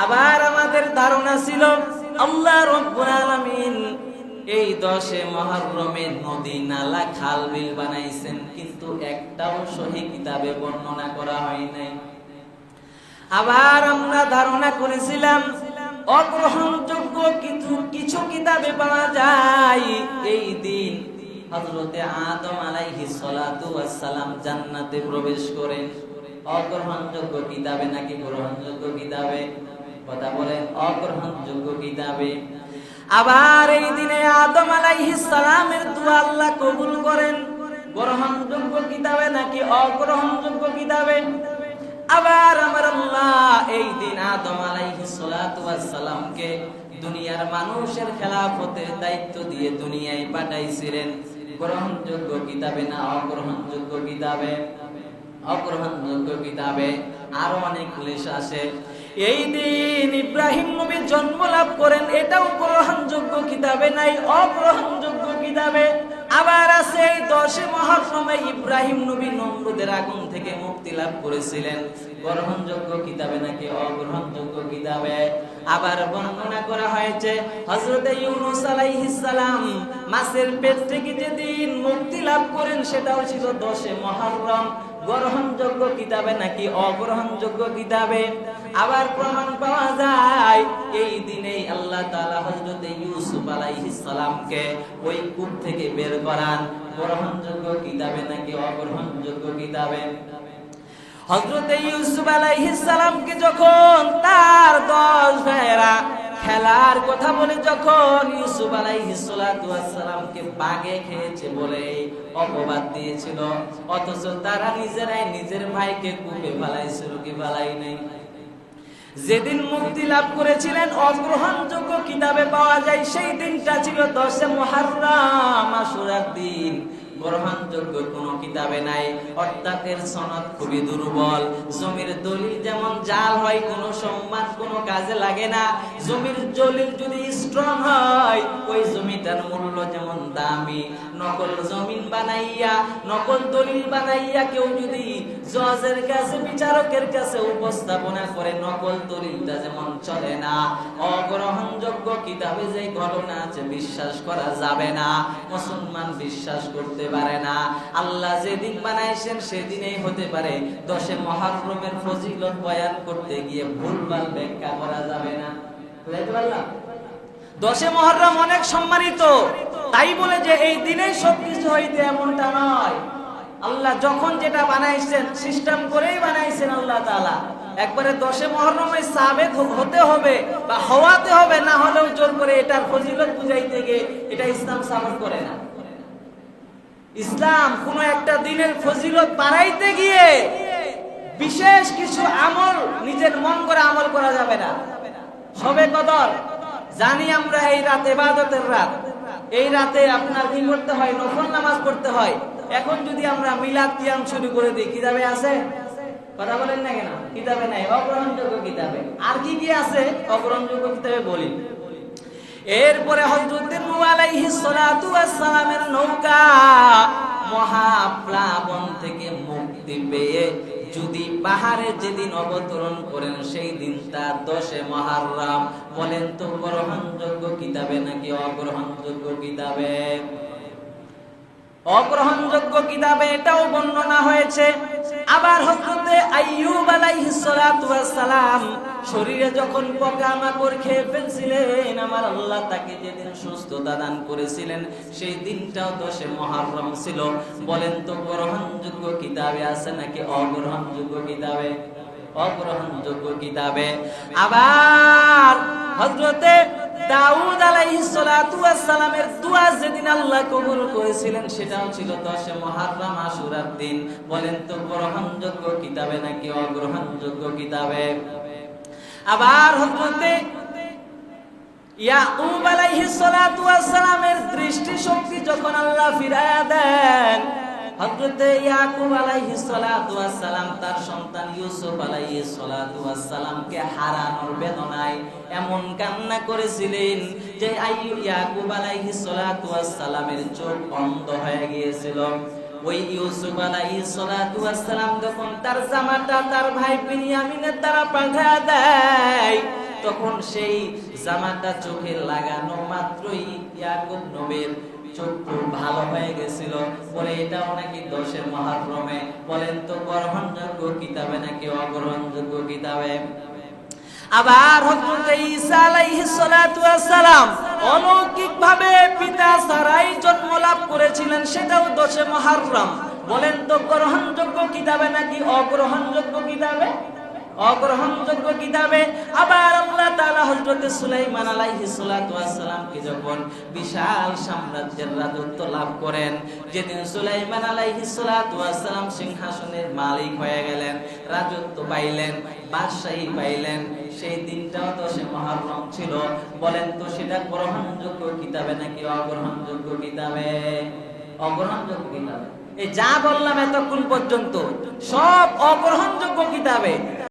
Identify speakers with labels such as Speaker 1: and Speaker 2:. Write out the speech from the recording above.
Speaker 1: আবার আমাদের ধারণা ছিল আল্লাহ রাব্বুল আলামিন এই 10 মুহররমে নদী নালা খাল বিল বানাইছেন, কিন্তু একটাও সহি কিতাবে বর্ণনা করা হয় নাই। আবার আমরা ধারণা করেছিলাম অগ্রহণযোগ্য কিছু কিতাবে পাওয়া যায় এই দিন হযরতে আদম আলাইহিস সালাতু ওয়াস সালাম জান্নাতে প্রবেশ করেন। অগ্রহণযোগ্য কিতাবে নাকি গ্রহণযোগ্য কিতাবে? কথা বলেন, অগ্রহণযোগ্য কিতাবে। আবার এই দিনে আদম আলাইহিস সালামের দোয়া আল্লাহ কবুল করেন, গ্রহণযোগ্য কিতাবে নাকি অগ্রহণযোগ্য কিতাবে? আবার আমার আল্লাহ এই দিন আদম আলাইহিস সালাতু ওয়াস সালামকে দুনিয়ার মানুষের খেলাফতের দায়িত্ব দিয়ে দুনিয়ায় পাঠাইছিলেন, গ্রহণযোগ্য কিতাবে না অগ্রহণযোগ্য কিতাবে? অগ্রহণযোগ্য কিতাবে। আরো অনেক ক্লেশ আছে। এই দিন ইব্রাহিম নবী জন্ম লাভ করেন, এটাও গ্রহণযোগ্য কিতাবে নাই, অগ্রহণযোগ্য কিতাবে। আবার আছে এই 10 মুহররমে ইব্রাহিম নবী নমরুদের আগুন থেকে মুক্তি লাভ করেছিলেন, গ্রহণযোগ্য কিতাবে নাকি অগ্রহণযোগ্য কিতাবে? আবার বর্ণনা করা হয়েছে হযরত ইউনূস আলাইহিস সালাম মাছের পেট থেকে যেদিন মুক্তি লাভ করেন সেটাও ছিল 10 মুহররম, গ্রহণযোগ্য কিতাবে নাকি অগ্রহণযোগ্য কিতাবে? আবার প্রমাণ পাওয়া যায় এই দিনেই আল্লাহ তাআলা হযরত ইউসুফ আলাইহিস সালামকে ওই কূপ থেকে বের করান, গ্রহণযোগ্য কিতাবে নাকি অগ্রহণযোগ্য কিতাবে? হযরত ইউসুফ আলাইহিস সালামকে যখন তার 10 ভাইরা খেলার কথা বলে যখন ইউসুফ আলাইহিস সালাতু ওয়াস সালামকে বাঘে খেয়েছে বলে অপবাদ দিয়েছিল, অথচ তারা নিজেরাই নিজের ভাইকে কূপে ফেলাইছিল কি ফেলাই নাই? যেদিন মুক্তি লাভ করেছিলেন অগ্রহণযোগ্য কিতাবে পাওয়া যায় সেই দিনটা ছিল 10 মুহররম, আশুরার দিন। গ্রহণযোগ্য কোন কিতাবে নাই, অর্থাৎ এর সনদ খুবই দুর্বল। জমির দলিল যেমন জাল হয়, কোনো সম্মান কোনো কাজে লাগে না। জমির দলিল যদি স্ট্রং হয় ওই জমিটার মূল্য যেমন দামি। নকল জমিন বানাইয়া নকল দলিল বানাইয়া কেউ যদি জজের কাছে বিচারকের কাছে উপস্থাপনা করে নকল দলিলটা যেমন চলে না, অগ্রহণযোগ্য কিতাবে যে ঘটনা আছে বিশ্বাস করা যাবে না, মুসলমান বিশ্বাস করতে পারে না। আল্লাহ যেদিন বানাইছেন সেদিনেই হতে পারে। 10 মুহররমের ফজিলত বয়ান করতে গিয়ে ভুলভাল ব্যাখ্যা করা যাবে না। বুঝাইতে পারলাম? 10 মুহররম অনেক সম্মানিত, তাই বলে যে এই দিনেই সবকিছু হইতে এমনটা নয়। আল্লাহ যখন যেটা বানাইছেন সিস্টেম করেই বানাইছেন আল্লাহ তাআলা। একবারে 10 মুহররমে সাবেক হতে হবে বা হওয়াতে হবে, না হলেও জোর করে এটার ফজিলত বুঝাইতে গিয়ে এটা ইসলাম সাবত করে না। ইসলাম কোন একটা দিনের ফজিলত বাড়াইতে গিয়ে বিশেষ কিছু আমল নিজের মন করে আমল করা যাবে না। শবে কদর জানি আমরা এই রাত ইবাদতের রাত, এই রাতে আপনার কি করতে হয়? নফল নামাজ পড়তে হয়। এখন যদি আমরা মিলাদ কিয়াম শুরু করে দিই, কিতাবে আছে? কথা বলেন না কেন? কিতাবে নাই, অগ্রহণযোগ্য কিতাবে। আর কি কি আছে অগ্রহণযোগ্য কিতাবে বলি। এরপরে হযরত নূহ আলাইহিস সালাতু ওয়াস সালামের নৌকা মহাপ্লাবন থেকে মুক্তি পেয়ে যদি পাহাড়ে যেদিন অবতরণ করেন সেই দিনটা 10 মুহররম। বলেন তো গ্রহণযোগ্য কিতাবে নাকি অগ্রহণযোগ্য কিতাবে? অগ্রহণযোগ্য কিতাবে এটাও বর্ণনা হয়েছে। আবার হযরত আইয়ুব আলাইহিস সালাতু ওয়াস সালাম শরীরে যখন পোকামাকড় খেয়ে ফেলছিলেন, আমার আল্লাহ তাকে যেদিন সুস্থতা দান করেছিলেন সেই দিনটাও 10 মুহররম ছিল। বলেন তো গ্রহণযোগ্য কিতাবে আছে নাকি অগ্রহণযোগ্য কিতাবে? অগ্রহণযোগ্য কিতাবে। আবার হযরত দাউদ আলাইহিস সালাতু ওয়াস সালামের দোয়া যেদিন আল্লাহ কবুল করেছিলেন সেটাও ছিল 10 মুহররম, আশুরার দিন। বলেন তো গ্রহণযোগ্য কিতাবে নাকি অগ্রহণযোগ্য কিতাবে? আবার হযরত ইয়াকুব আলাইহিস সালাতু ওয়াস সালামের দৃষ্টি শক্তি যখন আল্লাহ ফিরায়া দেন, হযরত ইয়াকুব আলাইহিস সালাতু ওয়াস সালাম তার সন্তান ইউসুফ আলাইহিস সালাতু ওয়াস সালামকে হারানোর বেদনায় এমন কান্না করেছিলেন যে ইয়াকুব আলাইহিস সালাতু ওয়াস সালামের চোখ অন্ধ হয়ে গিয়েছিল। ওই ইউসুফ আলাইহিস সালাতু ওয়াস সালাম যখন তার জামাটা তার ভাই বিনিয়ামিনের দ্বারা পাঠিয়ে দেয়, তখন সেই জামাটা চোখে লাগানো মাত্রই ইয়াকুব নবীর চক্ষু ভালো হয়ে গেছিল। পরে এটাও নাকি 10 মুহররমে। বলেন তো গ্রহণযোগ্য কিতাবে নাকি অগ্রহণযোগ্য কিতাবে? আবার হযরত ঈসা আলাইহিস সালাতু ওয়াস সালাম অলৌকিকভাবে পিতা ছাড়াই জন্ম লাভ করেছিলেন, সেটাও 10 মুহররম। বলেন তো গ্রহণযোগ্য কিতাবে নাকি অগ্রহণযোগ্য কিতাবে? অগ্রহণযোগ্য কিতাবে। আবার আল্লাহ তাআলা হযরত সুলাইমান আলাইহিস সালাতু ওয়াস সালামকে যখন বিশাল সাম্রাজ্যের রাজত্ব লাভ করেন, যেদিন সুলাইমান আলাইহিস সালাতু ওয়াস সালাম সিংহাসনের মালিক হয়ে গেলেন, রাজত্ব পাইলেন, বাদশাহী পাইলেন, সেই দিনটাও 10 মুহররম ছিল। বলেন তো সেটা গ্রহণযোগ্য কিতাবে নাকি অগ্রহণযোগ্য কিতাবে? অগ্রহণযোগ্য কিতাবে। এই যা বললাম এতক্ষণ পর্যন্ত সব অগ্রহণযোগ্য কিতাবে।